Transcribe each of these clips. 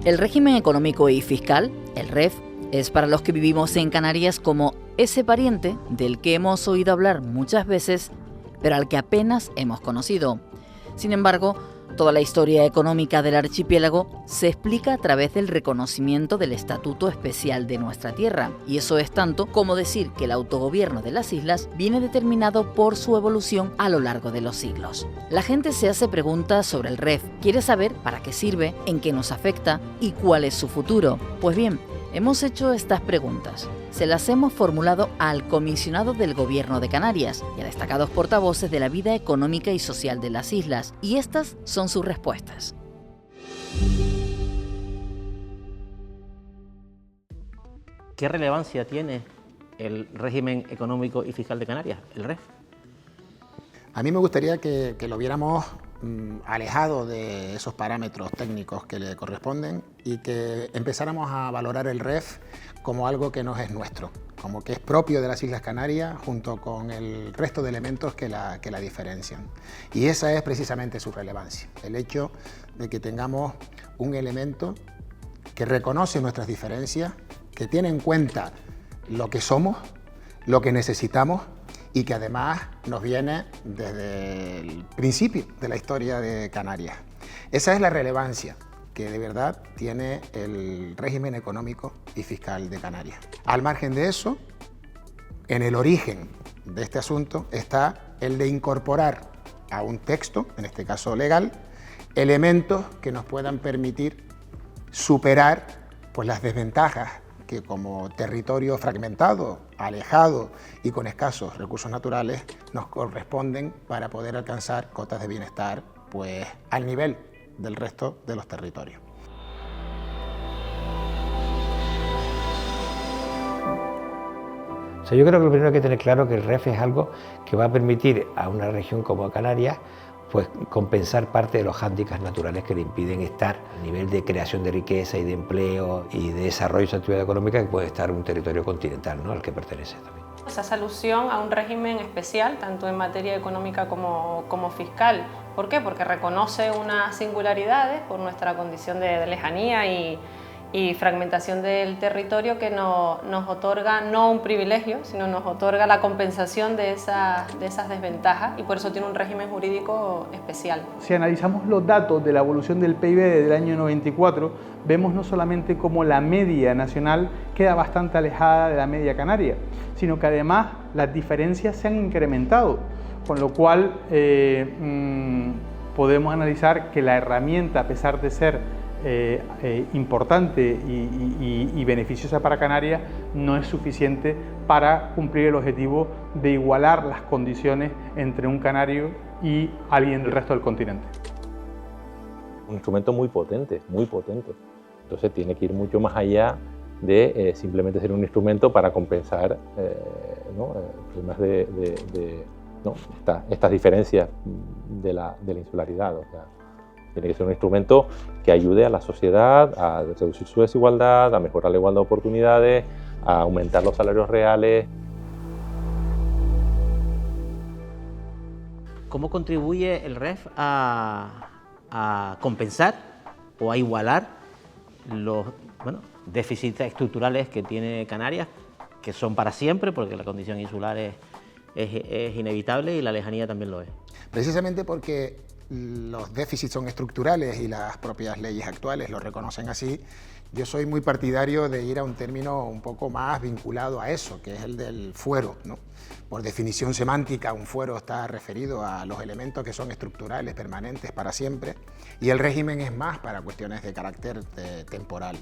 El régimen económico y fiscal, el REF, es para los que vivimos en Canarias como ese pariente del que hemos oído hablar muchas veces, pero al que apenas hemos conocido. Sin embargo, toda la historia económica del archipiélago se explica a través del reconocimiento del Estatuto Especial de nuestra tierra, y eso es tanto como decir que el autogobierno de las islas viene determinado por su evolución a lo largo de los siglos. La gente se hace preguntas sobre el REF, quiere saber para qué sirve, en qué nos afecta y cuál es su futuro. Pues bien, hemos hecho estas preguntas. Se las hemos formulado al comisionado del Gobierno de Canarias y a destacados portavoces de la vida económica y social de las islas, y estas son sus respuestas. ¿Qué relevancia tiene el régimen económico y fiscal de Canarias, el REF? A mí me gustaría que lo viéramos alejado de esos parámetros técnicos que le corresponden y que empezáramos a valorar el REF como algo que no es nuestro, como que es propio de las Islas Canarias junto con el resto de elementos que la diferencian. Y esa es precisamente su relevancia, el hecho de que tengamos un elemento que reconoce nuestras diferencias, que tiene en cuenta lo que somos, lo que necesitamos y que además nos viene desde el principio de la historia de Canarias. Esa es la relevancia que de verdad tiene el régimen económico y fiscal de Canarias. Al margen de eso, en el origen de este asunto está el de incorporar a un texto, en este caso legal, elementos que nos puedan permitir superar pues, las desventajas que como territorio fragmentado, alejado y con escasos recursos naturales nos corresponden para poder alcanzar cotas de bienestar pues, al nivel del resto de los territorios. O sea, yo creo que lo primero hay que tener claro que el REF es algo que va a permitir a una región como Canarias pues compensar parte de los hándicaps naturales que le impiden estar a nivel de creación de riqueza y de empleo y de desarrollo de actividad económica que puede estar un territorio continental, ¿no?, al que pertenece también. Se hace alusión a un régimen especial, tanto en materia económica como fiscal. ¿Por qué? Porque reconoce unas singularidades por nuestra condición de lejanía y fragmentación del territorio que nos otorga no un privilegio, sino nos otorga la compensación de esas desventajas y por eso tiene un régimen jurídico especial. Si analizamos los datos de la evolución del PIB desde el año 94, vemos no solamente cómo la media nacional queda bastante alejada de la media canaria, sino que además las diferencias se han incrementado, con lo cual podemos analizar que la herramienta, a pesar de ser importante y beneficiosa para Canarias, no es suficiente para cumplir el objetivo de igualar las condiciones entre un canario y alguien del resto del continente. Un instrumento muy potente, entonces tiene que ir mucho más allá de simplemente ser un instrumento para compensar problemas estas diferencias de la insularidad. O sea, tiene que ser un instrumento que ayude a la sociedad a reducir su desigualdad, a mejorar la igualdad de oportunidades, a aumentar los salarios reales. ¿Cómo contribuye el REF a compensar o a igualar los déficits estructurales que tiene Canarias, que son para siempre, porque la condición insular es inevitable y la lejanía también lo es? Precisamente porque los déficits son estructurales y las propias leyes actuales lo reconocen así, yo soy muy partidario de ir a un término un poco más vinculado a eso, que es el del fuero, ¿no? Por definición semántica, un fuero está referido a los elementos que son estructurales, permanentes, para siempre, y el régimen es más para cuestiones de carácter temporal.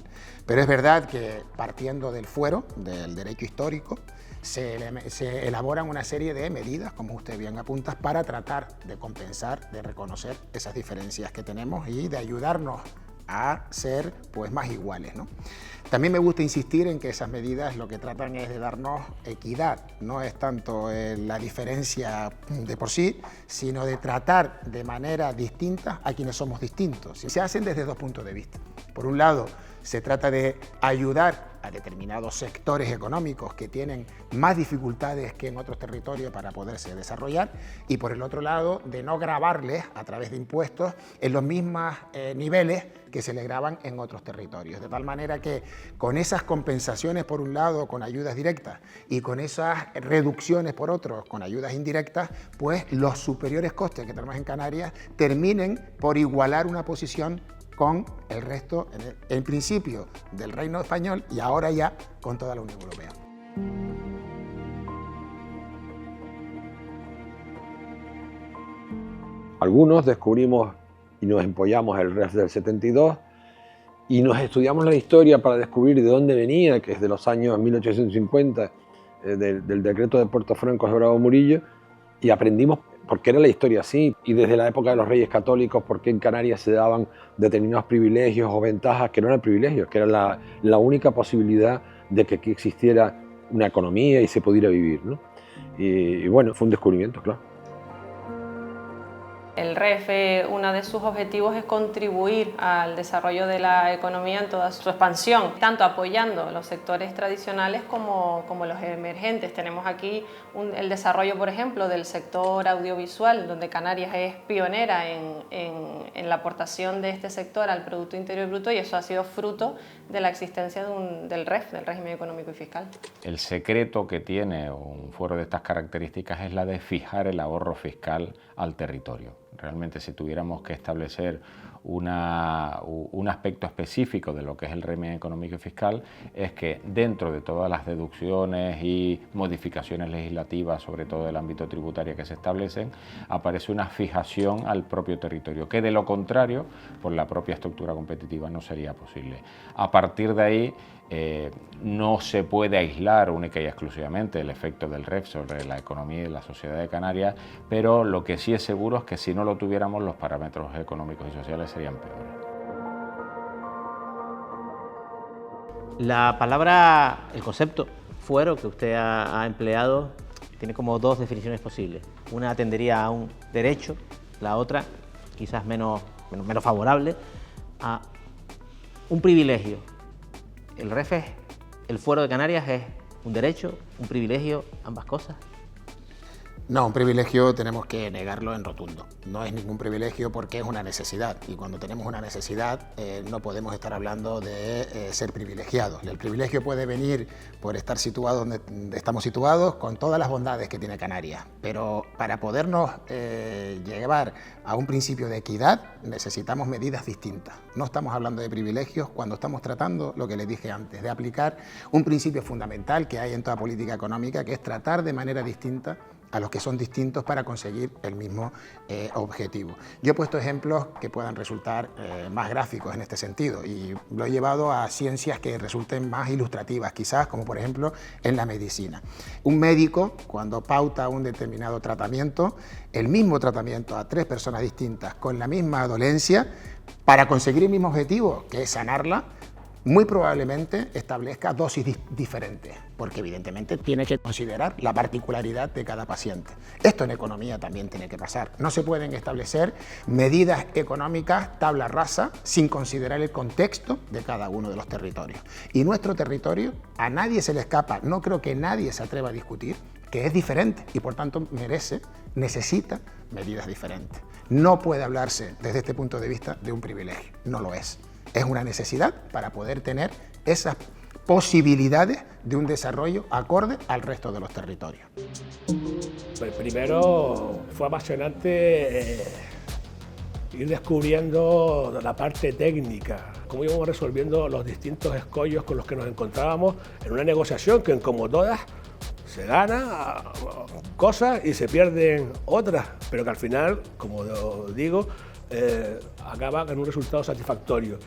Pero es verdad que partiendo del fuero, del derecho histórico, se elaboran una serie de medidas, como usted bien apunta, para tratar de compensar, de reconocer esas diferencias que tenemos y de ayudarnos a ser pues, más iguales, ¿no? También me gusta insistir en que esas medidas lo que tratan es de darnos equidad, no es tanto la diferencia de por sí, sino de tratar de manera distinta a quienes somos distintos. Se hacen desde dos puntos de vista. Por un lado, se trata de ayudar a determinados sectores económicos que tienen más dificultades que en otros territorios para poderse desarrollar, y por el otro lado de no gravarles a través de impuestos en los mismos niveles que se le graban en otros territorios. De tal manera que con esas compensaciones por un lado con ayudas directas y con esas reducciones por otro con ayudas indirectas, pues los superiores costes que tenemos en Canarias terminen por igualar una posición con el resto, en principio, del Reino Español y ahora ya con toda la Unión Europea. Algunos descubrimos y nos empollamos el REF del 72 y nos estudiamos la historia para descubrir de dónde venía, que es de los años 1850, del decreto de Puerto Franco de Bravo Murillo, y aprendimos por qué era la historia así, y desde la época de los Reyes Católicos, por qué en Canarias se daban determinados privilegios o ventajas que no eran privilegios, que era la única posibilidad de que aquí existiera una economía y se pudiera vivir, ¿no? Y bueno, fue un descubrimiento, claro. El REF, uno de sus objetivos es contribuir al desarrollo de la economía en toda su expansión, tanto apoyando los sectores tradicionales como los emergentes. Tenemos aquí el desarrollo, por ejemplo, del sector audiovisual, donde Canarias es pionera en la aportación de este sector al Producto Interior Bruto, y eso ha sido fruto de la existencia del REF, del régimen económico y fiscal. El secreto que tiene un fuero de estas características es la de fijar el ahorro fiscal al territorio. Realmente, si tuviéramos que establecer un aspecto específico de lo que es el régimen económico y fiscal, es que dentro de todas las deducciones y modificaciones legislativas, sobre todo del ámbito tributario que se establecen, aparece una fijación al propio territorio, que de lo contrario, por la propia estructura competitiva, no sería posible. A partir de ahí, no se puede aislar única y exclusivamente el efecto del REF sobre la economía y la sociedad de Canarias, pero lo que sí es seguro es que si no lo tuviéramos, los parámetros económicos y sociales serían peores. La palabra, el concepto fuero que usted ha empleado tiene como dos definiciones posibles. Una atendería a un derecho, la otra, quizás menos favorable, a un privilegio. El REF, el fuero de Canarias, es un derecho, un privilegio, ambas cosas. No, un privilegio tenemos que negarlo en rotundo. No es ningún privilegio porque es una necesidad, y cuando tenemos una necesidad no podemos estar hablando de ser privilegiados. El privilegio puede venir por estar situados donde estamos situados, con todas las bondades que tiene Canarias, pero para podernos llevar a un principio de equidad necesitamos medidas distintas. No estamos hablando de privilegios cuando estamos tratando, lo que les dije antes, de aplicar un principio fundamental que hay en toda política económica, que es tratar de manera distinta a los que son distintos para conseguir el mismo objetivo. Yo he puesto ejemplos que puedan resultar más gráficos en este sentido, y lo he llevado a ciencias que resulten más ilustrativas, quizás, como por ejemplo en la medicina. Un médico, cuando pauta un determinado tratamiento, el mismo tratamiento a 3 personas distintas con la misma dolencia, para conseguir el mismo objetivo, que es sanarla, muy probablemente establezca dosis diferentes, porque evidentemente tiene que considerar la particularidad de cada paciente. Esto en economía también tiene que pasar. No se pueden establecer medidas económicas tabla rasa sin considerar el contexto de cada uno de los territorios. Y nuestro territorio a nadie se le escapa, no creo que nadie se atreva a discutir, que es diferente y por tanto necesita medidas diferentes. No puede hablarse desde este punto de vista de un privilegio, no lo es. Es una necesidad para poder tener esas posibilidades de un desarrollo acorde al resto de los territorios. Pues primero fue apasionante ir descubriendo la parte técnica, cómo íbamos resolviendo los distintos escollos con los que nos encontrábamos en una negociación que, como todas, se gana cosas y se pierden otras, pero que al final, como digo, acaba en un resultado satisfactorio.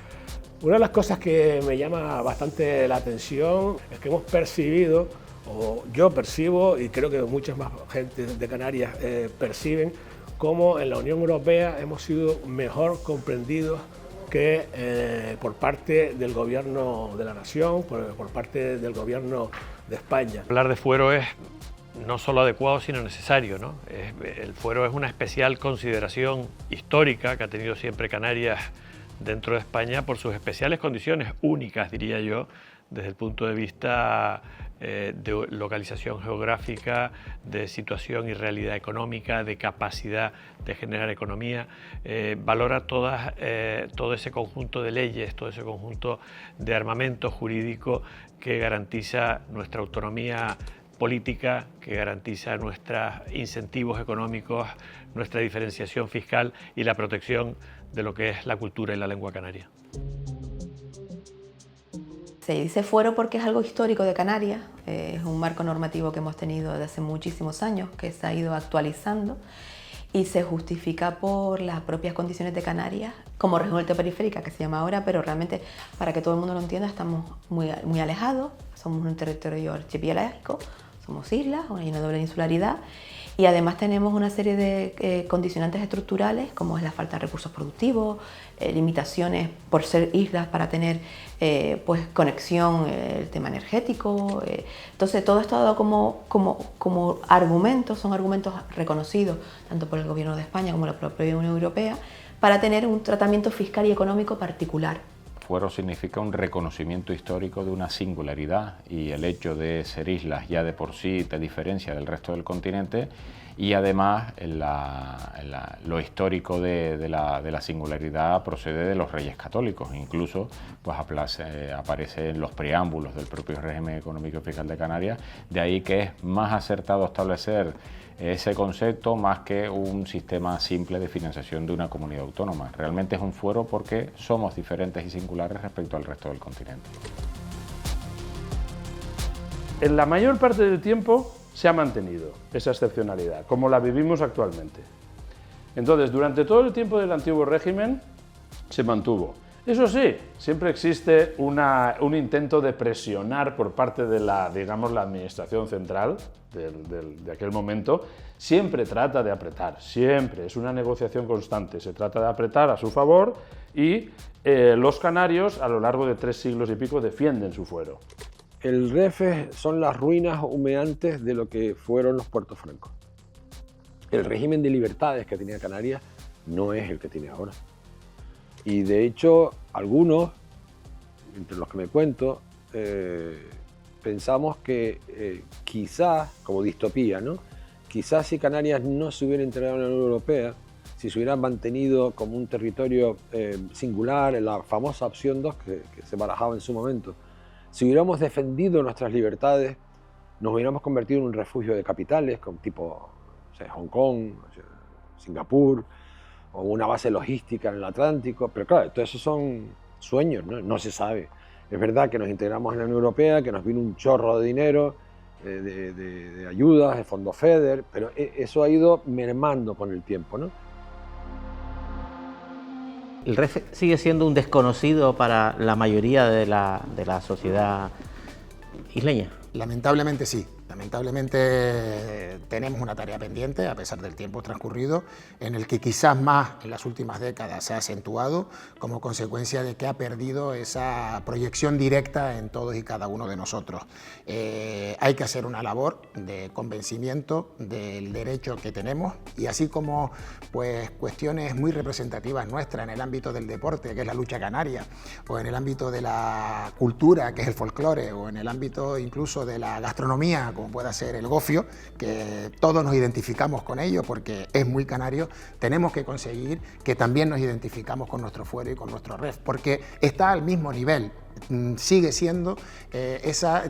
Una de las cosas que me llama bastante la atención es que hemos percibido, o yo percibo, y creo que muchas más gente de Canarias perciben, cómo en la Unión Europea hemos sido mejor comprendidos que por parte del Gobierno de la Nación, por parte del Gobierno de España. Hablar de fuero es no solo adecuado, sino necesario, ¿no? El fuero es una especial consideración histórica que ha tenido siempre Canarias dentro de España por sus especiales condiciones, únicas, diría yo, desde el punto de vista de localización geográfica, de situación y realidad económica, de capacidad de generar economía, valora todo ese conjunto de leyes, todo ese conjunto de armamento jurídico que garantiza nuestra autonomía política, que garantiza nuestros incentivos económicos, nuestra diferenciación fiscal y la protección de lo que es la cultura y la lengua canaria. Se dice fuero porque es algo histórico de Canarias, es un marco normativo que hemos tenido desde hace muchísimos años, que se ha ido actualizando y se justifica por las propias condiciones de Canarias como región ultraperiférica, que se llama ahora, pero realmente, para que todo el mundo lo entienda, estamos muy alejados, somos un territorio archipiélago, somos islas, hay una doble insularidad, y además tenemos una serie de condicionantes estructurales, como es la falta de recursos productivos, limitaciones por ser islas para tener pues conexión, el tema energético. Entonces todo esto ha dado como argumentos, son argumentos reconocidos tanto por el Gobierno de España como la propia Unión Europea, para tener un tratamiento fiscal y económico particular. Fuero significa un reconocimiento histórico de una singularidad, y el hecho de ser islas ya de por sí te diferencia del resto del continente, y además lo histórico de la singularidad procede de los reyes católicos. Incluso pues aparece en los preámbulos del propio régimen económico y fiscal de Canarias, de ahí que es más acertado establecer ese concepto más que un sistema simple de financiación de una comunidad autónoma. Realmente es un fuero porque somos diferentes y singulares respecto al resto del continente. En la mayor parte del tiempo se ha mantenido esa excepcionalidad, como la vivimos actualmente. Entonces, durante todo el tiempo del antiguo régimen se mantuvo. Eso sí, siempre existe un intento de presionar por parte de la administración central de aquel momento. Siempre trata de apretar, siempre, es una negociación constante, se trata de apretar a su favor, y los canarios a lo largo de 3 siglos y pico defienden su fuero. El REF son las ruinas humeantes de lo que fueron los puertos francos. El régimen de libertades que tenía Canarias no es el que tiene ahora. Y de hecho, algunos, entre los que me cuento, pensamos que quizás, como distopía, ¿no? Quizás si Canarias no se hubiera integrado en la Unión Europea, si se hubiera mantenido como un territorio singular, en la famosa opción 2 que se barajaba en su momento, si hubiéramos defendido nuestras libertades, nos hubiéramos convertido en un refugio de capitales, como tipo Hong Kong, Singapur, o una base logística en el Atlántico. Pero claro, todo eso son sueños, ¿no? No se sabe. Es verdad que nos integramos en la Unión Europea, que nos vino un chorro de dinero, de ayudas, de fondos FEDER, pero eso ha ido mermando con el tiempo, ¿no? ¿El REF sigue siendo un desconocido para la mayoría de la sociedad isleña? Lamentablemente sí. Lamentablemente tenemos una tarea pendiente, a pesar del tiempo transcurrido, en el que quizás más en las últimas décadas se ha acentuado como consecuencia de que ha perdido esa proyección directa en todos y cada uno de nosotros. Hay que hacer una labor de convencimiento del derecho que tenemos, y así como pues, cuestiones muy representativas nuestras en el ámbito del deporte, que es la lucha canaria, o en el ámbito de la cultura, que es el folclore, o en el ámbito incluso de la gastronomía, como pueda ser el gofio, que todos nos identificamos con ello porque es muy canario. Tenemos que conseguir que también nos identificamos con nuestro fuero y con nuestro REF, porque está al mismo nivel, sigue siendo,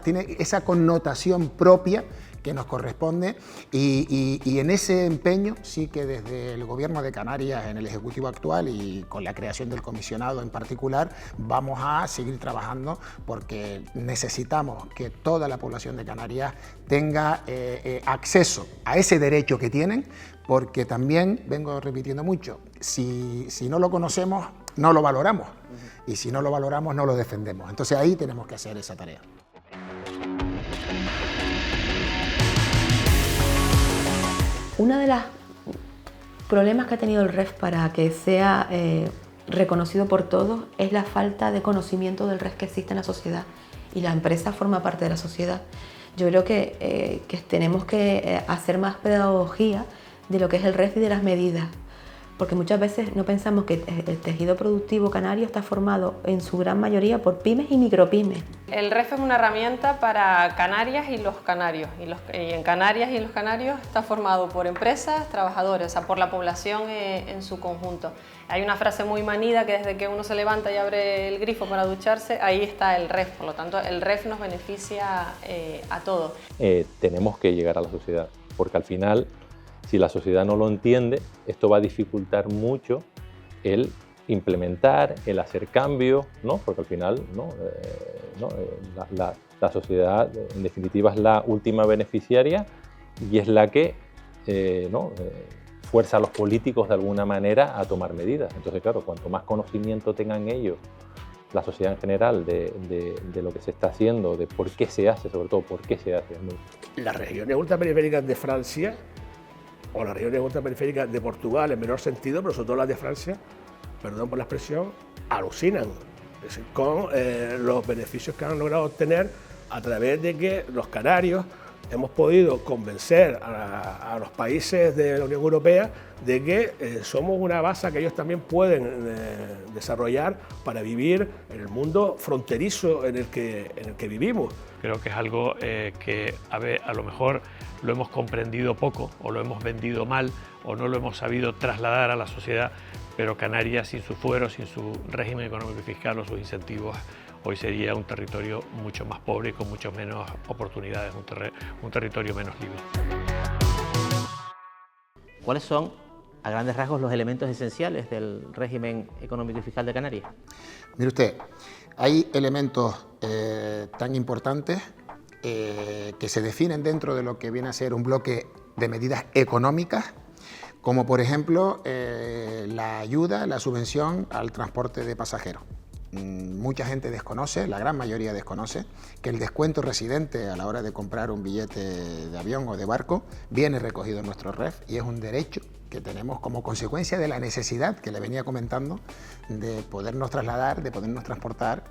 tiene esa connotación propia que nos corresponde, y en ese empeño sí que desde el Gobierno de Canarias, en el Ejecutivo actual y con la creación del comisionado en particular, vamos a seguir trabajando, porque necesitamos que toda la población de Canarias tenga acceso a ese derecho que tienen, porque también, vengo repitiendo mucho, si no lo conocemos, no lo valoramos, y si no lo valoramos, no lo defendemos. Entonces ahí tenemos que hacer esa tarea. Uno de los problemas que ha tenido el REF para que sea reconocido por todos es la falta de conocimiento del REF que existe en la sociedad, y la empresa forma parte de la sociedad. Yo creo que tenemos que hacer más pedagogía de lo que es el REF y de las medidas, porque muchas veces no pensamos que el tejido productivo canario está formado en su gran mayoría por pymes y micropymes. El REF es una herramienta para Canarias y los canarios, y en Canarias y en los canarios está formado por empresas, trabajadores, o sea, por la población en su conjunto. Hay una frase muy manida que desde que uno se levanta y abre el grifo para ducharse, ahí está el REF, por lo tanto el REF nos beneficia a todos. Tenemos que llegar a la sociedad, porque al final, si la sociedad no lo entiende, esto va a dificultar mucho el implementar, el hacer cambios, ¿no? Porque al final la sociedad en definitiva es la última beneficiaria y es la que fuerza a los políticos de alguna manera a tomar medidas. Entonces, claro, cuanto más conocimiento tengan ellos, la sociedad en general, de lo que se está haciendo, de por qué se hace, sobre todo por qué se hace. Las regiones ultraperiféricas de Francia o las regiones ultraperiféricas de Portugal en menor sentido, pero sobre todo las de Francia, perdón por la expresión, alucinan con los beneficios que han logrado obtener a través de que los canarios hemos podido convencer a los países de la Unión Europea de que somos una base que ellos también pueden desarrollar para vivir en el mundo fronterizo en el que vivimos. Creo que es algo que a lo mejor lo hemos comprendido poco o lo hemos vendido mal o no lo hemos sabido trasladar a la sociedad, pero Canarias sin su fuero, sin su régimen económico y fiscal o sus incentivos, hoy sería un territorio mucho más pobre y con mucho menos oportunidades, un territorio menos libre. ¿Cuáles son, a grandes rasgos, los elementos esenciales del régimen económico y fiscal de Canarias? Mire usted, hay elementos tan importantes que se definen dentro de lo que viene a ser un bloque de medidas económicas, como por ejemplo la ayuda, la subvención al transporte de pasajeros. Mucha gente desconoce, la gran mayoría desconoce, que el descuento residente a la hora de comprar un billete de avión o de barco viene recogido en nuestro REF y es un derecho que tenemos como consecuencia de la necesidad que le venía comentando de podernos trasladar, de podernos transportar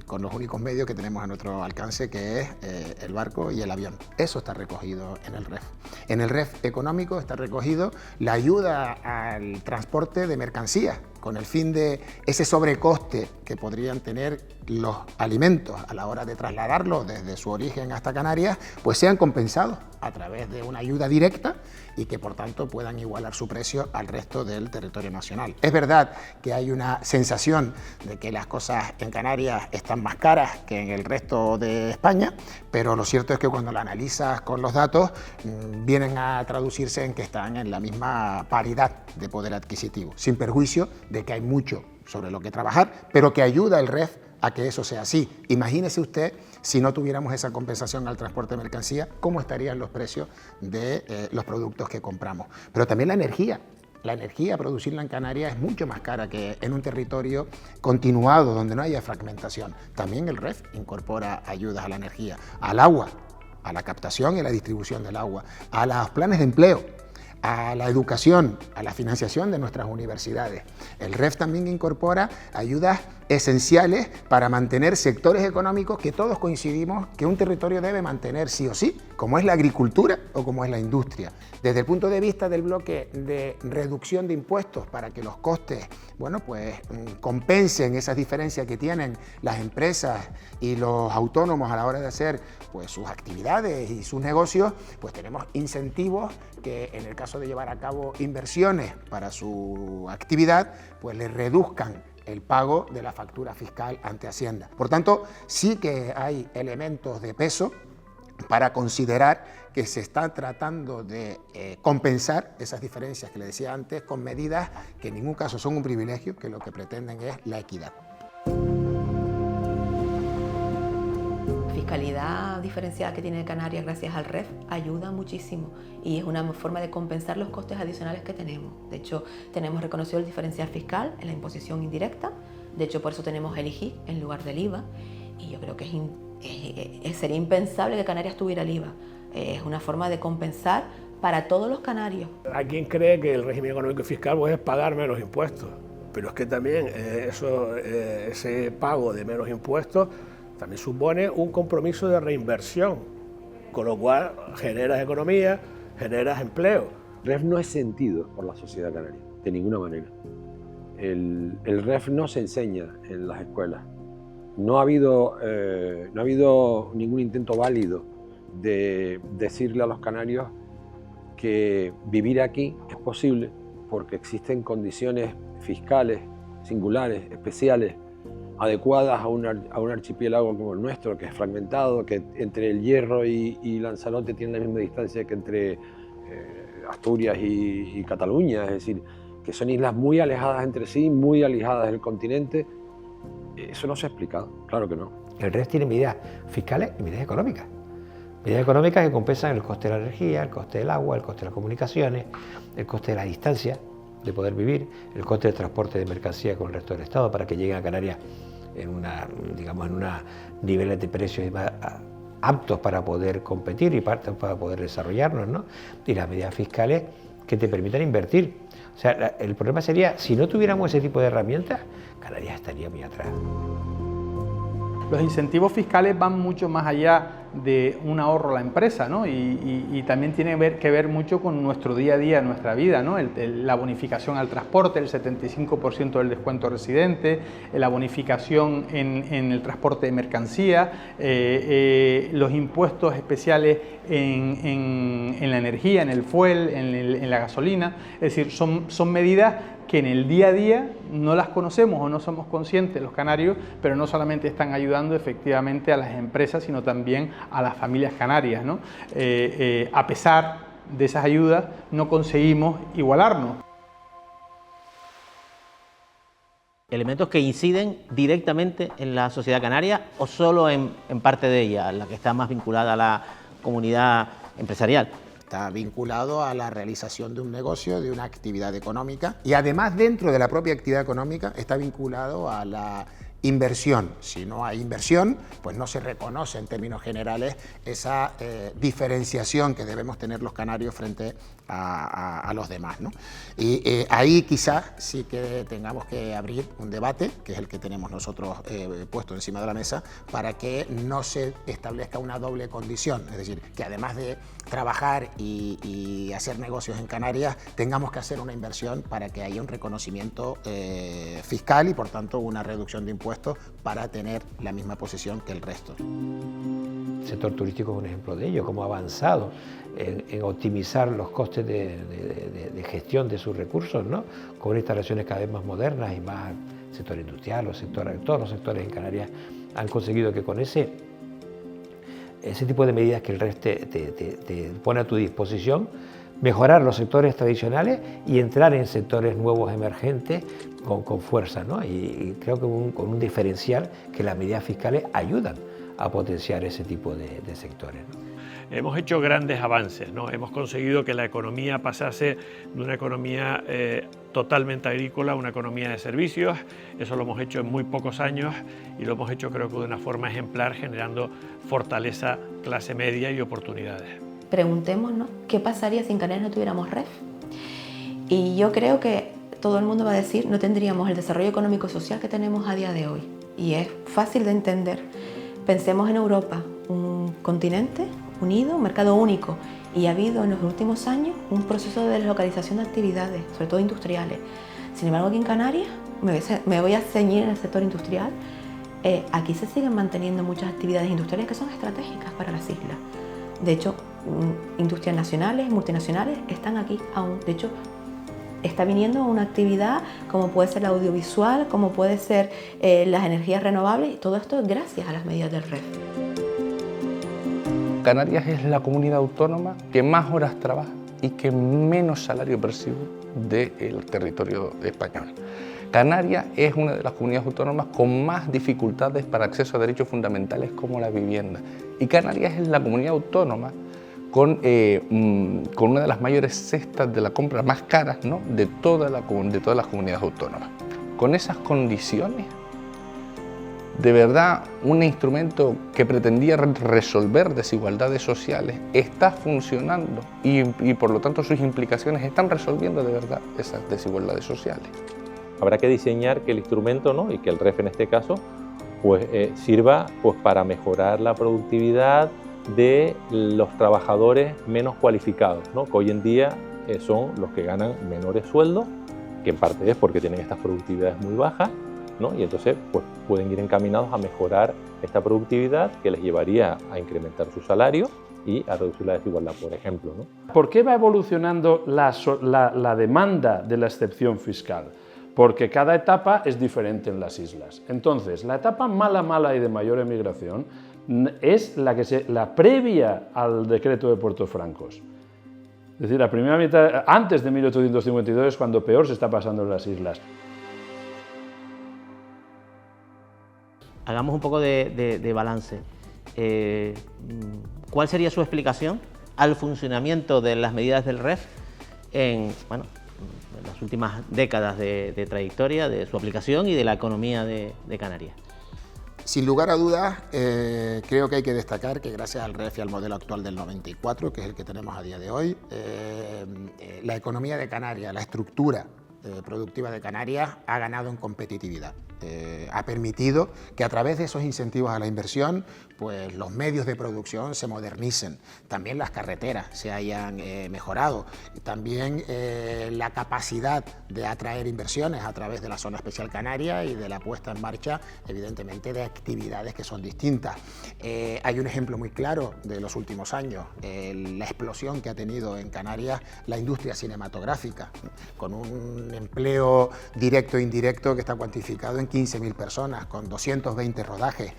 con los únicos medios que tenemos a nuestro alcance, que es el barco y el avión. Eso está recogido en el REF. En el REF económico está recogido la ayuda al transporte de mercancías, con el fin de ese sobrecoste que podrían tener los alimentos a la hora de trasladarlos desde su origen hasta Canarias, pues sean compensados a través de una ayuda directa y que por tanto puedan igualar su precio al resto del territorio nacional. Es verdad que hay una sensación de que las cosas en Canarias están más caras que en el resto de España, pero lo cierto es que cuando lo analizas con los datos vienen a traducirse en que están en la misma paridad de poder adquisitivo, sin perjuicio de que hay mucho sobre lo que trabajar, pero que ayuda el REF a que eso sea así. Imagínese usted, si no tuviéramos esa compensación al transporte de mercancía, cómo estarían los precios de los productos que compramos. Pero también la energía. La energía, producirla en Canarias es mucho más cara que en un territorio continuado donde no haya fragmentación. También el REF incorpora ayudas a la energía, al agua, a la captación y la distribución del agua, a los planes de empleo, a la educación, a la financiación de nuestras universidades. El REF también incorpora ayudas esenciales para mantener sectores económicos que todos coincidimos que un territorio debe mantener sí o sí, como es la agricultura o como es la industria. Desde el punto de vista del bloque de reducción de impuestos para que los costes, bueno, pues compensen esas diferencias que tienen las empresas y los autónomos a la hora de hacer pues sus actividades y sus negocios, pues tenemos incentivos que en el caso de llevar a cabo inversiones para su actividad, pues les reduzcan el pago de la factura fiscal ante Hacienda. Por tanto, sí que hay elementos de peso para considerar que se está tratando de compensar esas diferencias que le decía antes con medidas que en ningún caso son un privilegio, que lo que pretenden es la equidad. Fiscalidad diferenciada que tiene Canarias gracias al REF ayuda muchísimo y es una forma de compensar los costes adicionales que tenemos. De hecho, tenemos reconocido el diferencial fiscal en la imposición indirecta, de hecho por eso tenemos el IGI en lugar del IVA y yo creo que sería impensable que Canarias tuviera el IVA. Es una forma de compensar para todos los canarios. Hay quien cree que el régimen económico y fiscal pues, es pagar menos impuestos, pero es que también ese pago de menos impuestos también supone un compromiso de reinversión, con lo cual generas economía, generas empleo. REF no es sentido por la sociedad canaria. de ninguna manera. El REF no se enseña en las escuelas. No ha habido ningún intento válido de decirle a los canarios que vivir aquí es posible porque existen condiciones fiscales, singulares, especiales, adecuadas a un archipiélago como el nuestro, que es fragmentado, que entre el Hierro y Lanzarote tiene la misma distancia que entre Asturias y Cataluña, es decir, que son islas muy alejadas entre sí, muy alejadas del continente. Eso no se ha explicado, claro que no. El REF tiene medidas fiscales y medidas económicas. Medidas económicas que compensan el coste de la energía, el coste del agua, el coste de las comunicaciones, el coste de la distancia de poder vivir, el coste del transporte de mercancía con el resto del Estado para que lleguen a Canarias en unos niveles de precios más aptos para poder competir y para poder desarrollarnos, ¿no? Y las medidas fiscales que te permitan invertir. O sea, el problema sería, si no tuviéramos ese tipo de herramientas, Canarias estaría muy atrás. Los incentivos fiscales van mucho más allá de un ahorro a la empresa, ¿no? Y también tiene que ver mucho con nuestro día a día, nuestra vida, ¿no? La bonificación al transporte, el 75% del descuento residente, la bonificación en el transporte de mercancía, los impuestos especiales en la energía, en el fuel, en la gasolina. Es decir, son medidas que en el día a día no las conocemos o no somos conscientes los canarios, pero no solamente están ayudando efectivamente a las empresas, sino también a las familias canarias, ¿no? A pesar de esas ayudas, no conseguimos igualarnos. ¿Elementos que inciden directamente en la sociedad canaria o solo en parte de ella, la que está más vinculada a la comunidad empresarial? Está vinculado a la realización de un negocio, de una actividad económica, y además dentro de la propia actividad económica está vinculado a la inversión. Si no hay inversión, pues no se reconoce en términos generales esa diferenciación que debemos tener los canarios frente a los demás, ¿no? Y ahí quizás sí que tengamos que abrir un debate, que es el que tenemos nosotros puesto encima de la mesa, para que no se establezca una doble condición, es decir, que además de trabajar y hacer negocios en Canarias, tengamos que hacer una inversión para que haya un reconocimiento fiscal y por tanto una reducción de impuestos para tener la misma posición que el resto. El sector turístico es un ejemplo de ello, cómo ha avanzado en optimizar los costes de gestión de sus recursos, ¿no? Con instalaciones cada vez más modernas y más sector industrial, todos los sectores en Canarias han conseguido que con ese tipo de medidas que el REF te pone a tu disposición, mejorar los sectores tradicionales y entrar en sectores nuevos emergentes con fuerza, ¿no? Y creo que con un diferencial que las medidas fiscales ayudan a potenciar ese tipo de sectores, ¿no? Hemos hecho grandes avances, ¿no? Hemos conseguido que la economía pasase de una economía totalmente agrícola a una economía de servicios. Eso lo hemos hecho en muy pocos años y lo hemos hecho creo que de una forma ejemplar, generando fortaleza, clase media y oportunidades. Preguntémonos qué pasaría si en Canarias no tuviéramos REF. Y yo creo que todo el mundo va a decir no tendríamos el desarrollo económico y social que tenemos a día de hoy. Y es fácil de entender. Pensemos en Europa, un continente unido, un mercado único, y ha habido en los últimos años un proceso de deslocalización de actividades, sobre todo industriales. Sin embargo, aquí en Canarias, me voy a ceñir en el sector industrial, aquí se siguen manteniendo muchas actividades industriales que son estratégicas para las islas. De hecho, industrias nacionales, multinacionales están aquí aún. De hecho, está viniendo una actividad como puede ser la audiovisual, como puede ser las energías renovables, y todo esto gracias a las medidas del REF. Canarias es la comunidad autónoma que más horas trabaja y que menos salario percibe del territorio español. Canarias es una de las comunidades autónomas con más dificultades para acceso a derechos fundamentales como la vivienda. Y Canarias es la comunidad autónoma con una de las mayores cestas de la compra más caras, ¿no?, de todas las comunidades autónomas. Con esas condiciones, de verdad, un instrumento que pretendía resolver desigualdades sociales está funcionando y por lo tanto sus implicaciones están resolviendo de verdad esas desigualdades sociales. Habrá que diseñar que el instrumento, ¿no?, y que el REF en este caso pues, sirva pues, para mejorar la productividad de los trabajadores menos cualificados, ¿no?, que hoy en día son los que ganan menores sueldos, que en parte es porque tienen estas productividades muy bajas, ¿no? Y entonces pues, pueden ir encaminados a mejorar esta productividad que les llevaría a incrementar su salario y a reducir la desigualdad, por ejemplo, ¿no? ¿Por qué va evolucionando la demanda de la excepción fiscal? Porque cada etapa es diferente en las islas. Entonces, la etapa mala y de mayor emigración es la previa al decreto de Puertos Francos. Es decir, la primera mitad, antes de 1852, es cuando peor se está pasando en las islas. Hagamos un poco de balance. ¿Cuál sería su explicación al funcionamiento de las medidas del REF en las últimas décadas de trayectoria, de su aplicación y de la economía de Canarias? Sin lugar a dudas, creo que hay que destacar que gracias al REF y al modelo actual del 94, que es el que tenemos a día de hoy, la economía de Canarias, la estructura productiva de Canarias ha ganado en competitividad. Ha permitido que a través de esos incentivos a la inversión, pues los medios de producción se modernicen, también las carreteras se hayan mejorado, también la capacidad de atraer inversiones a través de la zona especial canaria y de la puesta en marcha, evidentemente, de actividades que son distintas. Hay un ejemplo muy claro de los últimos años, la explosión que ha tenido en Canarias la industria cinematográfica, con un empleo directo e indirecto que está cuantificado en 15.000 personas, con 220 rodajes,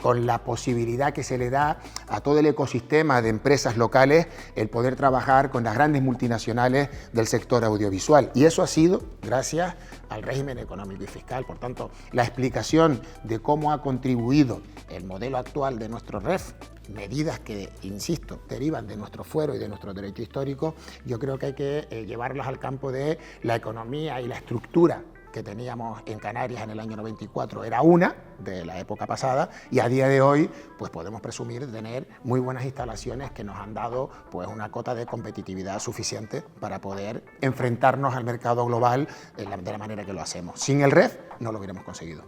con la posibilidad que se le da a todo el ecosistema de empresas locales el poder trabajar con las grandes multinacionales del sector audiovisual. Y eso ha sido gracias al régimen económico y fiscal. Por tanto, la explicación de cómo ha contribuido el modelo actual de nuestro REF, medidas que, insisto, derivan de nuestro fuero y de nuestro derecho histórico, yo creo que hay que llevarlas al campo de la economía y la estructura que teníamos en Canarias en el año 94 era una de la época pasada y a día de hoy pues podemos presumir de tener muy buenas instalaciones que nos han dado pues una cota de competitividad suficiente para poder enfrentarnos al mercado global de la manera que lo hacemos. Sin el REF no lo hubiéramos conseguido.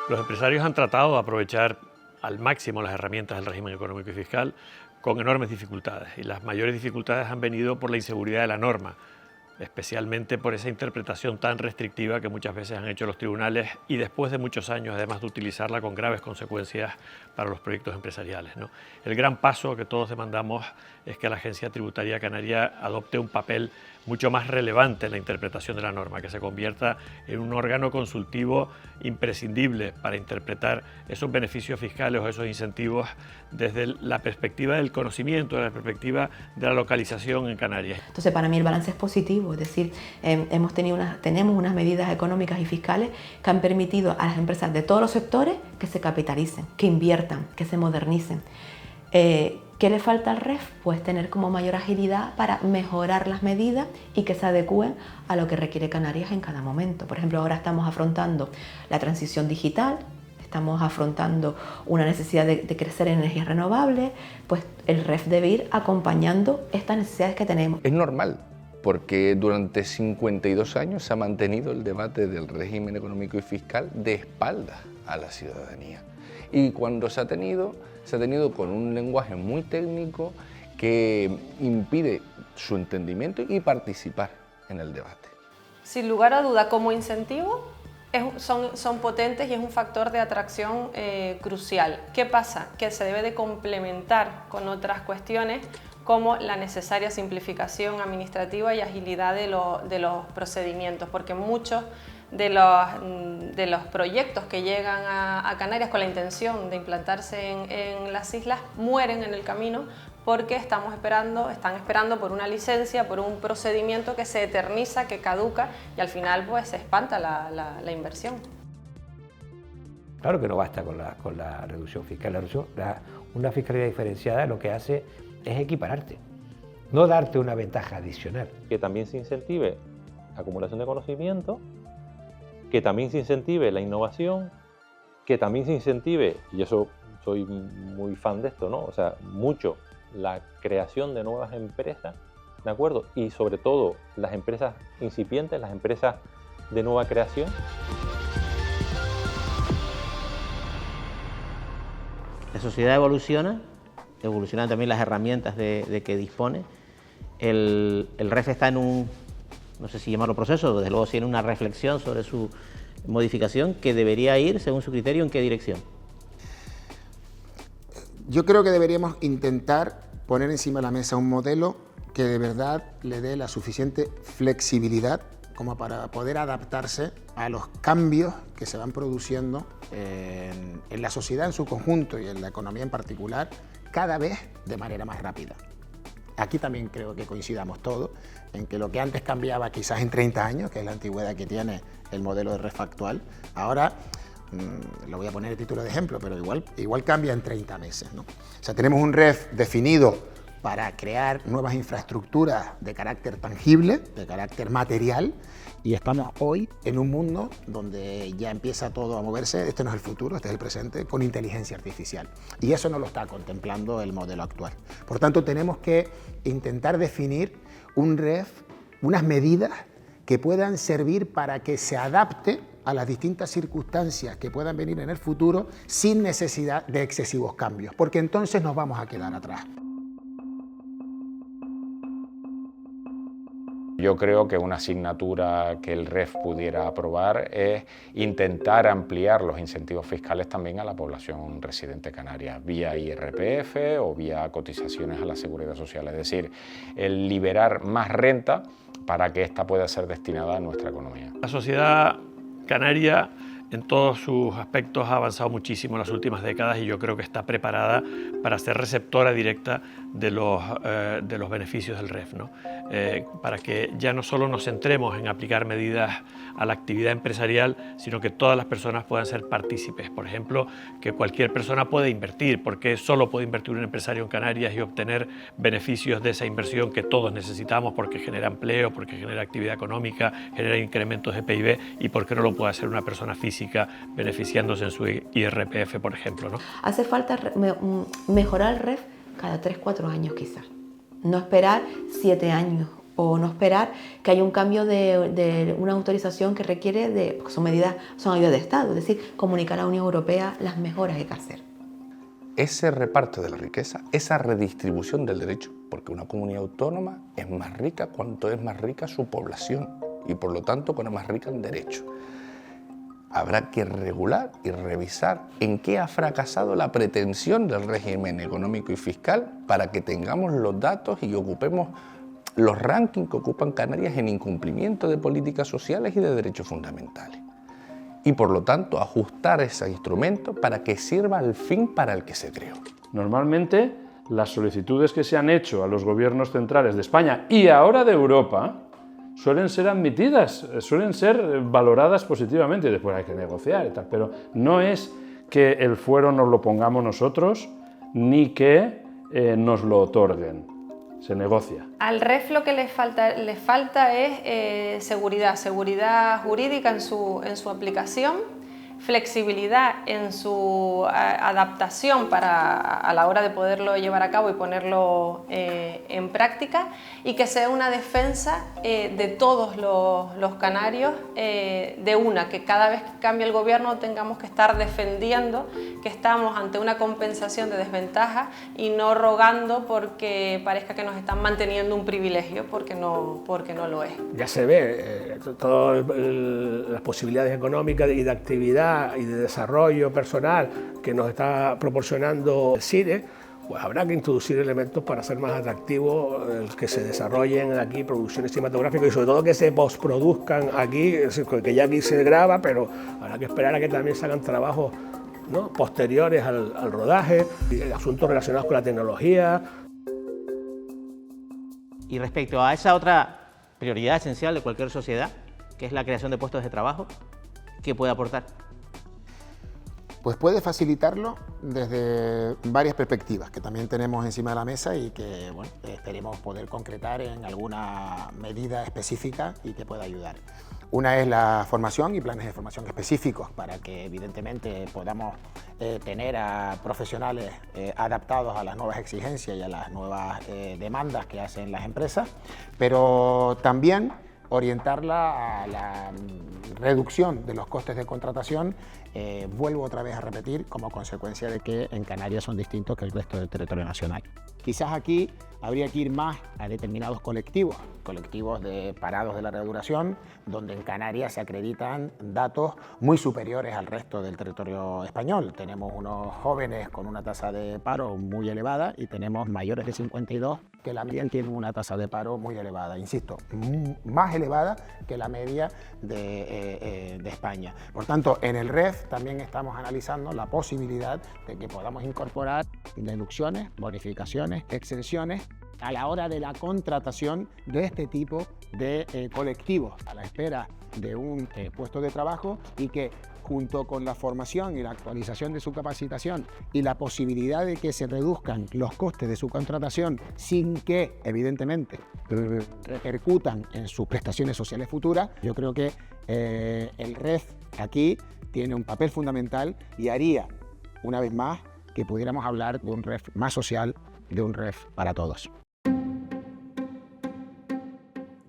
Los empresarios han tratado de aprovechar al máximo las herramientas del régimen económico y fiscal con enormes dificultades, y las mayores dificultades han venido por la inseguridad de la norma, especialmente por esa interpretación tan restrictiva que muchas veces han hecho los tribunales y después de muchos años, además de utilizarla con graves consecuencias para los proyectos empresariales, ¿no? El gran paso que todos demandamos es que la Agencia Tributaria Canaria adopte un papel mucho más relevante en la interpretación de la norma, que se convierta en un órgano consultivo imprescindible para interpretar esos beneficios fiscales o esos incentivos desde la perspectiva del conocimiento, desde la perspectiva de la localización en Canarias. Entonces, para mí el balance es positivo, es decir, tenemos unas medidas económicas y fiscales que han permitido a las empresas de todos los sectores que se capitalicen, que inviertan, que se modernicen. ¿Qué le falta al REF? Pues tener como mayor agilidad para mejorar las medidas y que se adecúen a lo que requiere Canarias en cada momento. Por ejemplo, ahora estamos afrontando la transición digital, estamos afrontando una necesidad de crecer en energías renovables, pues el REF debe ir acompañando estas necesidades que tenemos. Es normal, porque durante 52 años se ha mantenido el debate del régimen económico y fiscal de espaldas a la ciudadanía. Y cuando se ha tenido con un lenguaje muy técnico que impide su entendimiento y participar en el debate. Sin lugar a duda, como incentivo, son potentes y es un factor de atracción crucial. ¿Qué pasa? Que se debe de complementar con otras cuestiones como la necesaria simplificación administrativa y agilidad de los procedimientos, porque muchos de los proyectos que llegan a Canarias con la intención de implantarse en las islas mueren en el camino porque están esperando por una licencia, por un procedimiento que se eterniza, que caduca y al final pues se espanta la inversión. Claro que no basta con la reducción fiscal. Una fiscalidad diferenciada lo que hace es equipararte, no darte una ventaja adicional. Que también se incentive la acumulación de conocimiento, que también se incentive la innovación, que también se incentive, y eso soy muy fan de esto, ¿no? O sea, mucho la creación de nuevas empresas, ¿de acuerdo? Y sobre todo las empresas incipientes, las empresas de nueva creación. La sociedad evoluciona, evolucionan también las herramientas de que dispone el REF está en un, no sé si llamarlo proceso, desde luego sí en una reflexión sobre su modificación, que debería ir, según su criterio, ¿en qué dirección? Yo creo que deberíamos intentar poner encima de la mesa un modelo que de verdad le dé la suficiente flexibilidad como para poder adaptarse a los cambios que se van produciendo en la sociedad en su conjunto y en la economía en particular, cada vez de manera más rápida. Aquí también creo que coincidamos todos en que lo que antes cambiaba quizás en 30 años, que es la antigüedad que tiene el modelo de REF actual, ahora, lo voy a poner a título de ejemplo, pero igual cambia en 30 meses, ¿no? O sea, tenemos un REF definido para crear nuevas infraestructuras de carácter tangible, de carácter material, y estamos hoy en un mundo donde ya empieza todo a moverse, este no es el futuro, este es el presente, con inteligencia artificial. Y eso no lo está contemplando el modelo actual. Por tanto, tenemos que intentar definir un REF, unas medidas que puedan servir para que se adapte a las distintas circunstancias que puedan venir en el futuro sin necesidad de excesivos cambios, porque entonces nos vamos a quedar atrás. Yo creo que una asignatura que el REF pudiera aprobar es intentar ampliar los incentivos fiscales también a la población residente canaria, vía IRPF o vía cotizaciones a la Seguridad Social, es decir, el liberar más renta para que ésta pueda ser destinada a nuestra economía. La sociedad canaria en todos sus aspectos ha avanzado muchísimo en las últimas décadas y yo creo que está preparada para ser receptora directa de los beneficios del REF, ¿no? Para que ya no solo nos centremos en aplicar medidas a la actividad empresarial, sino que todas las personas puedan ser partícipes. Por ejemplo, que cualquier persona puede invertir, porque solo puede invertir un empresario en Canarias y obtener beneficios de esa inversión que todos necesitamos, porque genera empleo, porque genera actividad económica, genera incrementos de PIB, y por qué no lo puede hacer una persona física beneficiándose en su IRPF, por ejemplo, ¿no? Hace falta mejorar el REF cada 3-4 años quizás. No esperar 7 años o no esperar que haya un cambio de una autorización que requiere son ayudas de Estado, es decir, comunicar a la Unión Europea las mejoras que hay que hacer. Ese reparto de la riqueza, esa redistribución del derecho, porque una comunidad autónoma es más rica cuanto es más rica su población y por lo tanto cuanto más rica en derecho. Habrá que regular y revisar en qué ha fracasado la pretensión del régimen económico y fiscal para que tengamos los datos y ocupemos los rankings que ocupan Canarias en incumplimiento de políticas sociales y de derechos fundamentales. Y por lo tanto ajustar ese instrumento para que sirva al fin para el que se creó. Normalmente las solicitudes que se han hecho a los gobiernos centrales de España y ahora de Europa suelen ser admitidas, suelen ser valoradas positivamente, después hay que negociar y tal, pero no es que el fuero nos lo pongamos nosotros ni que nos lo otorguen, se negocia. Al REF lo que le falta es seguridad jurídica en su aplicación, flexibilidad en su adaptación a la hora de poderlo llevar a cabo y ponerlo en práctica, y que sea una defensa de todos los canarios, que cada vez que cambie el gobierno tengamos que estar defendiendo que estamos ante una compensación de desventaja y no rogando porque parezca que nos están manteniendo un privilegio, porque no lo es. Ya se ve todas las posibilidades económicas y de actividad y de desarrollo personal que nos está proporcionando el CIDE, pues habrá que introducir elementos para hacer más atractivo el que se desarrollen aquí producciones cinematográficas y sobre todo que se posproduzcan aquí, que ya aquí se graba, pero habrá que esperar a que también se hagan trabajos, ¿no?, posteriores al rodaje, y asuntos relacionados con la tecnología. Y respecto a esa otra prioridad esencial de cualquier sociedad, que es la creación de puestos de trabajo, ¿qué puede aportar? Pues puede facilitarlo desde varias perspectivas que también tenemos encima de la mesa y que, bueno, esperemos poder concretar en alguna medida específica y que pueda ayudar. Una es la formación y planes de formación específicos para que evidentemente podamos tener a profesionales adaptados a las nuevas exigencias y a las nuevas demandas que hacen las empresas, pero también orientarla a la reducción de los costes de contratación, vuelvo otra vez a repetir, como consecuencia de que en Canarias son distintos que el resto del territorio nacional. Quizás aquí habría que ir más a determinados colectivos de parados de larga duración, donde en Canarias se acreditan datos muy superiores al resto del territorio español. Tenemos unos jóvenes con una tasa de paro muy elevada y tenemos mayores de 52 que también tienen una tasa de paro muy elevada, insisto, más elevada que la media de España. Por tanto, en el REF también estamos analizando la posibilidad de que podamos incorporar deducciones, bonificaciones, exenciones a la hora de la contratación de este tipo de colectivos a la espera de un puesto de trabajo, y que junto con la formación y la actualización de su capacitación y la posibilidad de que se reduzcan los costes de su contratación sin que, evidentemente, repercutan en sus prestaciones sociales futuras, yo creo que el REF aquí tiene un papel fundamental y haría, una vez más, que pudiéramos hablar de un REF más social, de un REF para todos.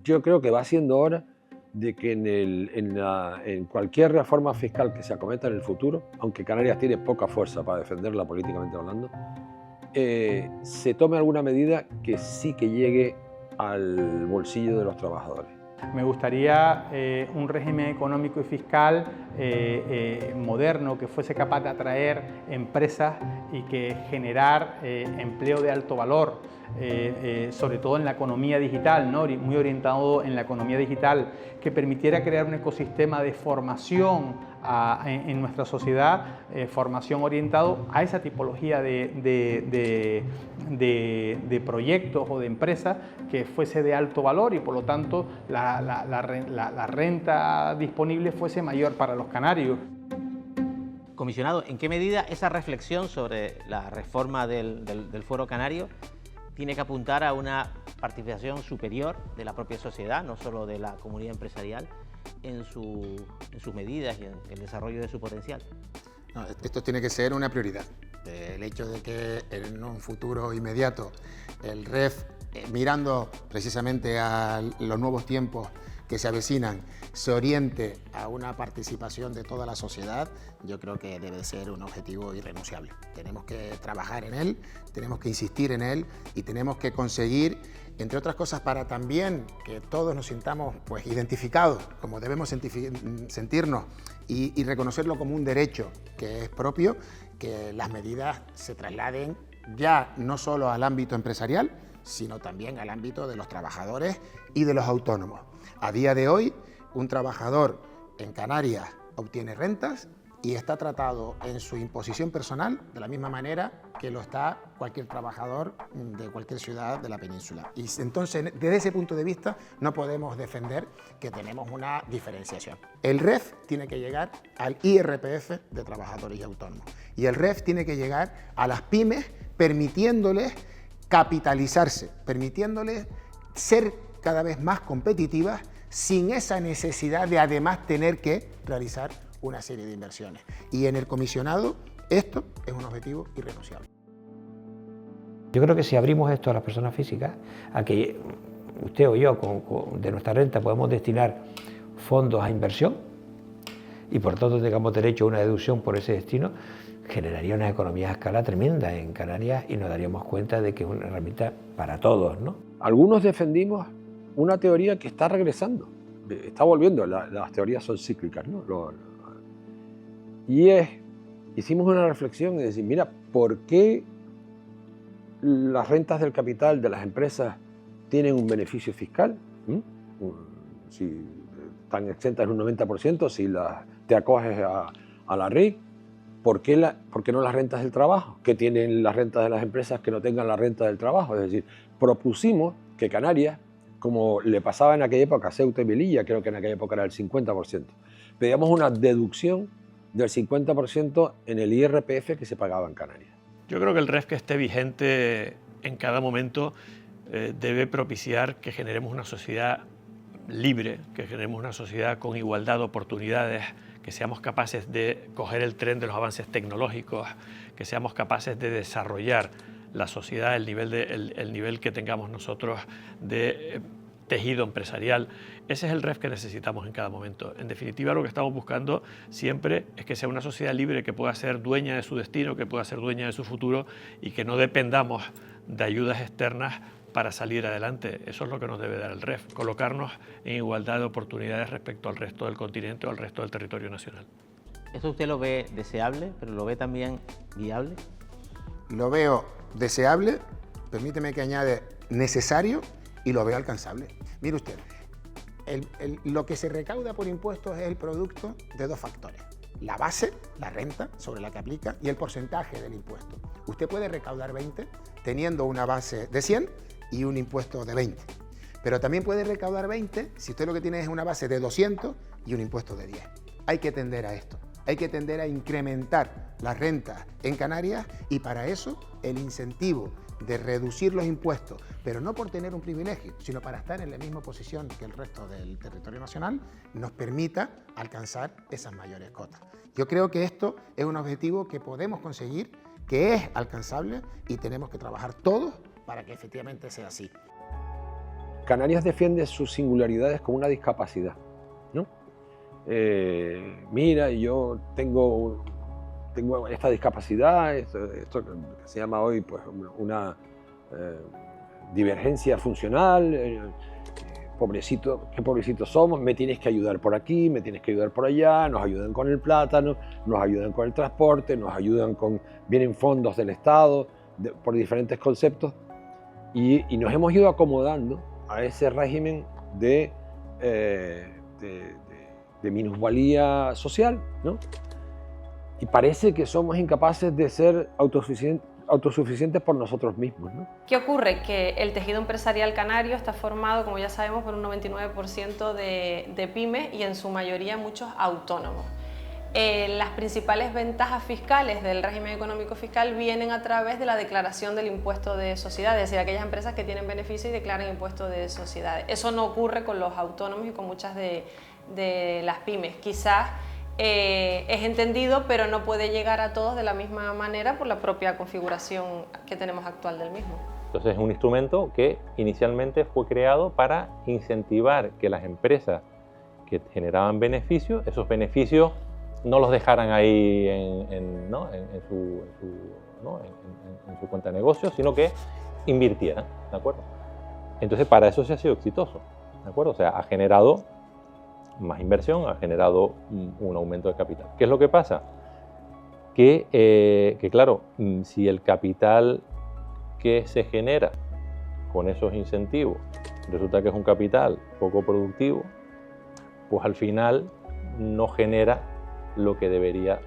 Yo creo que va siendo hora de que en cualquier reforma fiscal que se acometa en el futuro, aunque Canarias tiene poca fuerza para defenderla políticamente hablando, se tome alguna medida que sí que llegue al bolsillo de los trabajadores. Me gustaría un régimen económico y fiscal moderno que fuese capaz de atraer empresas y que generar empleo de alto valor, sobre todo en la economía digital, ¿no? Muy orientado en la economía digital, que permitiera crear un ecosistema de formación en nuestra sociedad, formación orientado a esa tipología de proyectos o de empresas que fuese de alto valor, y por lo tanto la renta disponible fuese mayor para los canarios. Comisionado, ¿en qué medida esa reflexión sobre la reforma del Fuero Canario tiene que apuntar a una participación superior de la propia sociedad, no solo de la comunidad empresarial, en sus medidas y en el desarrollo de su potencial? No, esto tiene que ser una prioridad. El hecho de que en un futuro inmediato el REF, mirando precisamente a los nuevos tiempos que se avecinan, se oriente a una participación de toda la sociedad, yo creo que debe ser un objetivo irrenunciable. Tenemos que trabajar en él, tenemos que insistir en él y tenemos que conseguir, entre otras cosas, para también que todos nos sintamos pues identificados, como debemos sentirnos, y reconocerlo como un derecho que es propio, que las medidas se trasladen ya no solo al ámbito empresarial, sino también al ámbito de los trabajadores y de los autónomos. A día de hoy, un trabajador en Canarias obtiene rentas y está tratado en su imposición personal de la misma manera que lo está cualquier trabajador de cualquier ciudad de la península. Y entonces, desde ese punto de vista, no podemos defender que tenemos una diferenciación. El REF tiene que llegar al IRPF de trabajadores y autónomos. Y el REF tiene que llegar a las pymes, permitiéndoles capitalizarse, permitiéndoles ser cada vez más competitivas sin esa necesidad de además tener que realizar una serie de inversiones. Y en el comisionado esto es un objetivo irrenunciable. Yo creo que si abrimos esto a las personas físicas, a que usted o yo de nuestra renta podemos destinar fondos a inversión y por tanto tengamos derecho a una deducción por ese destino, generaría unas economías a escala tremenda en Canarias y nos daríamos cuenta de que es una herramienta para todos, ¿no? Algunos defendimos una teoría que está regresando, está volviendo, las teorías son cíclicas, ¿no? Hicimos una reflexión y decir, mira, ¿por qué las rentas del capital de las empresas tienen un beneficio fiscal? Si están exentas en un 90%, si te acoges a la RIC, ¿por qué no las rentas del trabajo? ¿Qué tienen las rentas de las empresas que no tengan la renta del trabajo? Es decir, propusimos que Canarias, como le pasaba en aquella época a Ceuta y Melilla, creo que en aquella época era el 50%, pedíamos una deducción del 50% en el IRPF que se pagaba en Canarias. Yo creo que el REF que esté vigente en cada momento debe propiciar que generemos una sociedad libre, que generemos una sociedad con igualdad de oportunidades, que seamos capaces de coger el tren de los avances tecnológicos, que seamos capaces de desarrollar la sociedad, el nivel que tengamos nosotros de tejido empresarial. Ese es el REF que necesitamos en cada momento. En definitiva, lo que estamos buscando siempre es que sea una sociedad libre, que pueda ser dueña de su destino, que pueda ser dueña de su futuro y que no dependamos de ayudas externas para salir adelante. Eso es lo que nos debe dar el REF, colocarnos en igualdad de oportunidades respecto al resto del continente o al resto del territorio nacional. ¿Eso usted lo ve deseable, pero lo ve también viable? Lo veo deseable, permíteme que añade necesario, y lo veo alcanzable. Mire usted, lo que se recauda por impuestos es el producto de dos factores: la base, la renta sobre la que aplica, y el porcentaje del impuesto. Usted puede recaudar 20 teniendo una base de 100 y un impuesto de 20. Pero también puede recaudar 20 si usted lo que tiene es una base de 200 y un impuesto de 10. Hay que tender a esto. Hay que tender a incrementar las rentas en Canarias, y para eso el incentivo de reducir los impuestos, pero no por tener un privilegio, sino para estar en la misma posición que el resto del territorio nacional, nos permita alcanzar esas mayores cotas. Yo creo que esto es un objetivo que podemos conseguir, que es alcanzable, y tenemos que trabajar todos para que efectivamente sea así. Canarias defiende sus singularidades como una discapacidad, ¿no? Mira, yo tengo esta discapacidad, esto que se llama hoy pues una divergencia funcional, pobrecito, qué pobrecitos somos, me tienes que ayudar por aquí, me tienes que ayudar por allá, nos ayudan con el plátano, nos ayudan con el transporte, nos ayudan vienen fondos del Estado, por diferentes conceptos, y nos hemos ido acomodando a ese régimen de minusvalía social, ¿no? Y parece que somos incapaces de ser autosuficientes por nosotros mismos, ¿no? ¿Qué ocurre? Que el tejido empresarial canario está formado, como ya sabemos, por un 99% de pymes y en su mayoría muchos autónomos. Las principales ventajas fiscales del régimen económico fiscal vienen a través de la declaración del impuesto de sociedades, es decir, aquellas empresas que tienen beneficio y declaran impuesto de sociedades. Eso no ocurre con los autónomos y con muchas de las pymes. Quizás es entendido, pero no puede llegar a todos de la misma manera por la propia configuración que tenemos actual del mismo. Entonces es un instrumento que inicialmente fue creado para incentivar que las empresas que generaban beneficios, esos beneficios no los dejaran ahí en su cuenta de negocio, sino que invirtieran, ¿de acuerdo? Entonces para eso se ha sido exitoso, ¿de acuerdo? O sea, ha generado más inversión, ha generado un aumento de capital. ¿Qué es lo que pasa? Que claro, si el capital que se genera con esos incentivos resulta que es un capital poco productivo, pues al final no genera lo que debería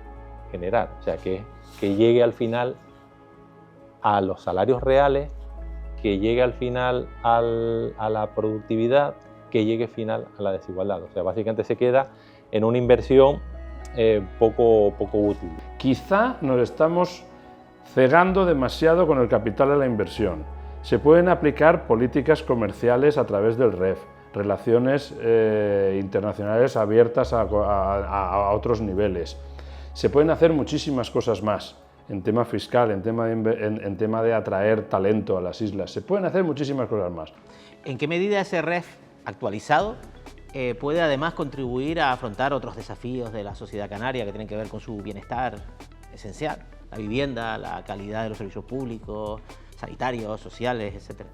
generar. O sea, que llegue al final a los salarios reales, que llegue al final a la productividad, que llegue al final a la desigualdad. O sea, básicamente se queda en una inversión poco útil. Quizá nos estamos cegando demasiado con el capital de la inversión. Se pueden aplicar políticas comerciales a través del REF, relaciones internacionales abiertas a otros niveles. Se pueden hacer muchísimas cosas más en tema fiscal, en tema de atraer talento a las islas. Se pueden hacer muchísimas cosas más. ¿En qué medida ese REF actualizado puede además contribuir a afrontar otros desafíos de la sociedad canaria que tienen que ver con su bienestar esencial? La vivienda, la calidad de los servicios públicos, sanitarios, sociales, etcétera.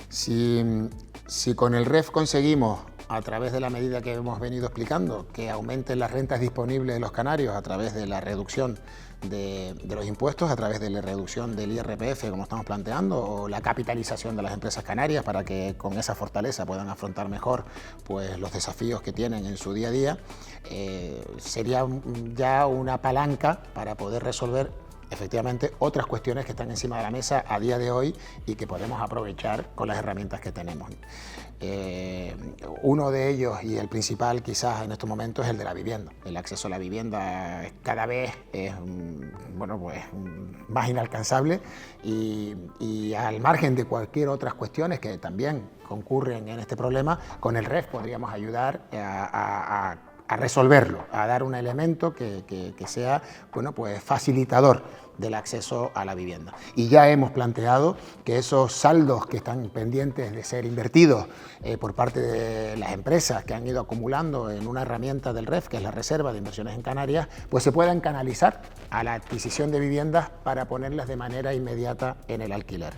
Si con el REF conseguimos, a través de la medida que hemos venido explicando, que aumenten las rentas disponibles de los canarios a través de la reducción de los impuestos, a través de la reducción del IRPF, como estamos planteando, o la capitalización de las empresas canarias para que con esa fortaleza puedan afrontar mejor pues, los desafíos que tienen en su día a día, sería ya una palanca para poder resolver efectivamente otras cuestiones que están encima de la mesa a día de hoy y que podemos aprovechar con las herramientas que tenemos. Uno de ellos, y el principal quizás en estos momentos, es el de la vivienda. El acceso a la vivienda cada vez es más inalcanzable y al margen de cualquier otras cuestiones que también concurren en este problema, con el REF podríamos ayudar a resolverlo, a dar un elemento que sea, bueno, pues facilitador del acceso a la vivienda. Y ya hemos planteado que esos saldos que están pendientes de ser invertidos por parte de las empresas que han ido acumulando en una herramienta del REF, que es la Reserva de Inversiones en Canarias, pues se puedan canalizar a la adquisición de viviendas para ponerlas de manera inmediata en el alquiler.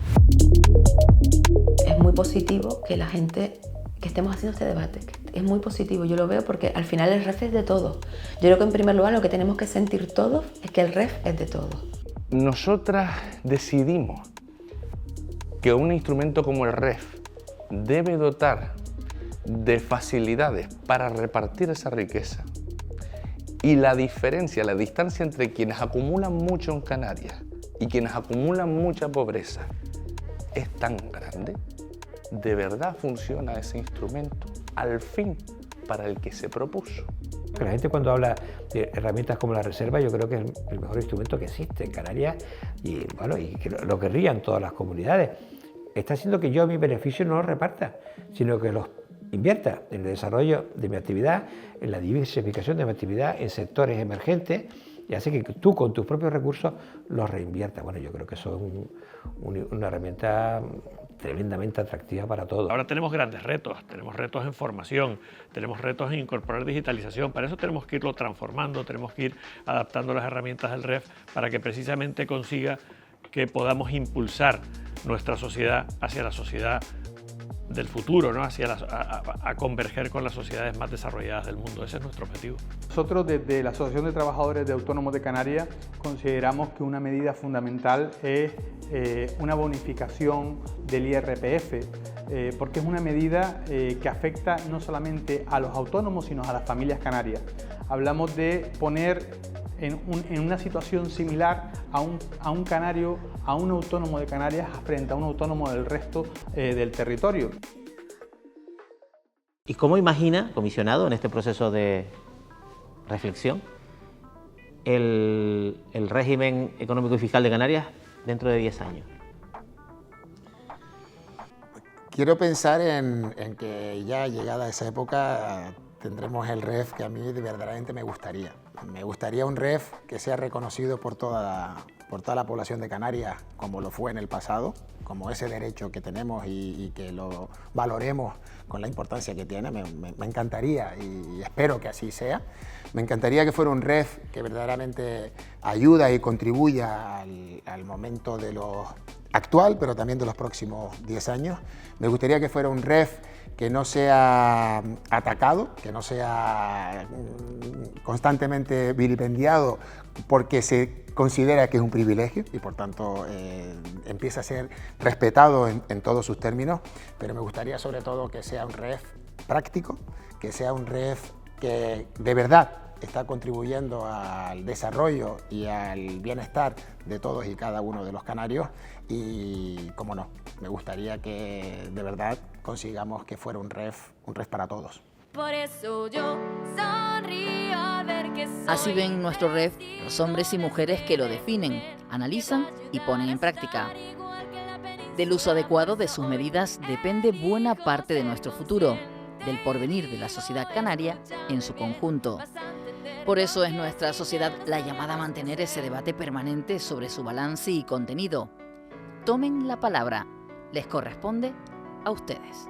Es muy positivo que la gente, que estemos haciendo este debate, es muy positivo, yo lo veo porque al final el REF es de todos. Yo creo que en primer lugar lo que tenemos que sentir todos es que el REF es de todos. Nosotras decidimos que un instrumento como el REF debe dotar de facilidades para repartir esa riqueza, y la diferencia, la distancia entre quienes acumulan mucho en Canarias y quienes acumulan mucha pobreza es tan grande. ¿De verdad funciona ese instrumento al fin para el que se propuso? La gente cuando habla de herramientas como la Reserva, yo creo que es el mejor instrumento que existe en Canarias y, bueno, y que lo querrían todas las comunidades. Está haciendo que yo mi beneficio no los reparta, sino que los invierta en el desarrollo de mi actividad, en la diversificación de mi actividad, en sectores emergentes, y hace que tú con tus propios recursos los reinviertas. Bueno, yo creo que eso es una herramienta tremendamente atractiva para todos. Ahora tenemos grandes retos, tenemos retos en formación, tenemos retos en incorporar digitalización, para eso tenemos que irlo transformando, tenemos que ir adaptando las herramientas del REF para que precisamente consiga que podamos impulsar nuestra sociedad hacia la sociedad del futuro, ¿no? a converger con las sociedades más desarrolladas del mundo. Ese es nuestro objetivo. Nosotros desde la Asociación de Trabajadores de Autónomos de Canarias consideramos que una medida fundamental es una bonificación del IRPF, porque es una medida que afecta no solamente a los autónomos, sino a las familias canarias. Hablamos de poner en una situación similar a un canario, a un autónomo de Canarias frente a un autónomo del resto del territorio. ¿Y cómo imagina, comisionado, en este proceso de reflexión, el régimen económico y fiscal de Canarias dentro de 10 años? Quiero pensar en que ya llegada esa época tendremos el REF que a mí verdaderamente me gustaría. Me gustaría un REF que sea reconocido por toda la población de Canarias como lo fue en el pasado, como ese derecho que tenemos y que lo valoremos con la importancia que tiene. Me encantaría y espero que así sea. Me encantaría que fuera un REF que verdaderamente ayuda y contribuya al momento de lo actual, pero también de los próximos 10 años. Me gustaría que fuera un REF que no sea atacado, que no sea constantemente vilipendiado porque se considera que es un privilegio y por tanto empieza a ser respetado en todos sus términos, pero me gustaría sobre todo que sea un REF práctico, que sea un REF que de verdad está contribuyendo al desarrollo y al bienestar de todos y cada uno de los canarios y, como no, me gustaría que de verdad consigamos que fuera un REF para todos. Por eso yo sonrío a ver que soy. Así ven nuestro REF los hombres y mujeres que lo definen, analizan y ponen en práctica. Del uso adecuado de sus medidas depende buena parte de nuestro futuro, del porvenir de la sociedad canaria en su conjunto. Por eso es nuestra sociedad la llamada a mantener ese debate permanente sobre su balance y contenido. Tomen la palabra, les corresponde a ustedes.